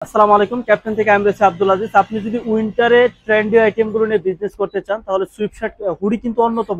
আসসালামু আলাইকুম, ক্যাপ্টেন থেকে আমি রয়েছে আব্দুল আজিজ। আপনি যদি উইন্টারে ট্রেন্ডি আইটেমগুলো নিয়ে বিজনেস করতে চান তাহলে সুইপশার্ট হুডি কিন্তু অন্যতম।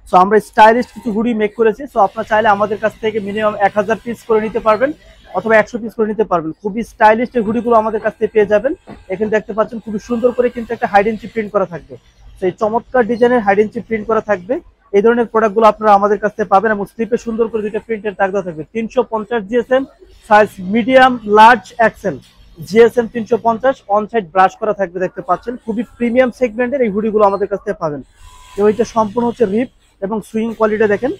সো আমরা স্টাইলিশ কিছু হুডি মেক করেছি। সো আপনার চাইলে আমাদের কাছ থেকে মিনিমাম 1000 পিস করে নিতে পারবেন অথবা 100 পিস করে নিতে পারবেন। খুবই স্টাইলিশ এই হুডিগুলো আমাদের কাছ থেকে পেয়ে যাবেন। এখানে দেখতে পাচ্ছেন খুবই সুন্দর করে কিন্তু একটা হাইড ইঞ্চি প্রিন্ট করা থাকবে। সেই চমৎকার ডিজাইনের হাইড ইঞ্চি প্রিন্ট করা থাকবে। এই ধরনের প্রোডাক্টগুলো আপনারা আমাদের কাছ থেকে পাবেন এবং স্লিপে সুন্দর করে দুইটা প্রিন্টের দাগ দেওয়া থাকবে। 350 GSM size, medium, large, XL. GSM 350 one side brush করা থাকবে, দেখতে পাচ্ছেন খুবই প্রিমিয়াম সেগমেন্টের এই হুডিগুলো আমাদের কাছ থেকে পাবেন। এবং এটা সম্পূর্ণ হচ্ছে রিপ এবং সুইং কোয়ালিটি দেখেন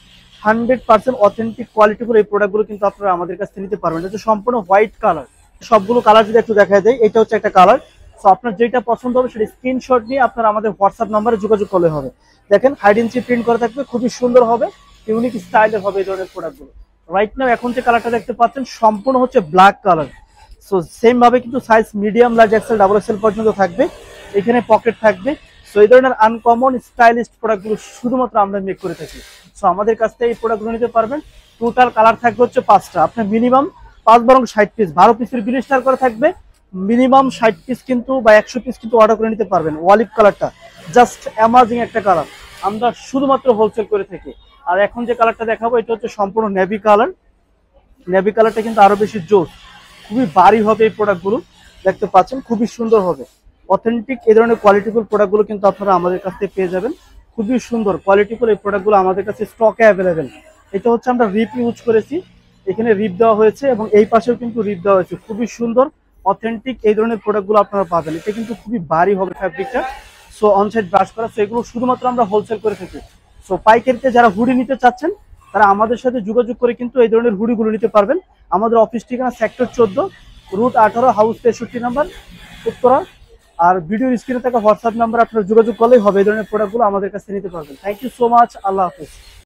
100% অথেন্টিক কোয়ালিটিগুলো এই প্রোডাক্টগুলো কিন্তু আপনারা আমাদের কাছ থেকে নিতে পারবেন। এটা সম্পূর্ণ হোয়াইট কালার। সবগুলো কালার যদি একটু দেখা যায়, এটা হচ্ছে একটা কালার। সো আপনার যেটা পছন্দ হবে সেটা স্ক্রিনশট নিয়ে আপনারা আমাদের হোয়াটসঅ্যাপ নাম্বারে যোগাযোগ করলে হবে। দেখেন হাইড ইঞ্চি প্রিন্ট করা থাকবে, খুবই সুন্দর হবে, ইউনিক স্টাইলের হবে এই ধরনের প্রোডাক্টগুলো। রাইট নাও এখন যে কালারটা দেখতে পাচ্ছেন সম্পূর্ণ হচ্ছে ব্ল্যাক কালার। সো সেম ভাবে কিন্তু size medium, large, XL, double XL পর্যন্ত থাকবে। এখানে পকেট থাকবে। সো এই ধরনের আনকমন স্টাইলিশ প্রোডাক্টগুলো শুধুমাত্র আমরা মেক করে থাকি। সো আমাদের কাছ থেকে এই প্রোডাক্টগুলো নিতে পারবেন। টোটাল কালার থাকবে হচ্ছে 5টা। আপনার মিনিমাম 5 বরং 60 পিস, 12 পিসের বিল স্টার করা থাকবে। মিনিমাম 60 পিস কিন্তু বা 100 পিস কিন্তু অর্ডার করে নিতে পারবেন। অলিভ কালারটা জাস্ট অ্যামাজিং একটা কালার, আমরা শুধুমাত্র হোলসেল করে থাকি। আর এখন যে কালারটা দেখাবো এটা হচ্ছে সম্পূর্ণ নেভি কালার। নেভি কালারটা কিন্তু আরো বেশি জোস, খুবই ভারী হবে এই প্রোডাক্টগুলো। দেখতে পাচ্ছেন খুবই সুন্দর হবে, অথেন্টিক এই ধরনের কোয়ালিটিফুল প্রোডাক্টগুলো কিন্তু আপনারা আমাদের কাছ থেকে পেয়ে যাবেন। খুবই সুন্দর কোয়ালিটিফুল এই প্রোডাক্টগুলো আমাদের কাছে স্টকে অ্যাভেলেবেল। এটা হচ্ছে আমরা রিপ ইউজ করেছি, এখানে রিপ দেওয়া হয়েছে এবং এই পাশেও কিন্তু রিপ দেওয়া হয়েছে। খুবই সুন্দর অথেন্টিক এই ধরনের প্রোডাক্টগুলো আপনারা পাবেন। এটা কিন্তু খুবই ভারী হবে ফ্যাব্রিকটা। সো অনসাইড ব্রাশ করা, সো এগুলো শুধুমাত্র আমরা হোলসেল করে থাকি। সো পাইকারিতে যারা হুডি নিতে চাচ্ছেন তারা আমাদের সাথে যোগাযোগ করে কিন্তু এই ধরনের হুডিগুলো নিতে পারবেন। আমাদের অফিস ঠিকানা sector 14, route 18, house 63 number, Uttara. আর ভিডিওর স্ক্রিনে থাকা হোয়াটসঅ্যাপ নাম্বার আপনারা যোগাযোগ করলেই হবে, এই ধরনের প্রোডাক্টগুলো আমাদের কাছে নিতে পারবেন। থ্যাংক ইউ সো মাচ, আল্লাহ হাফেজ।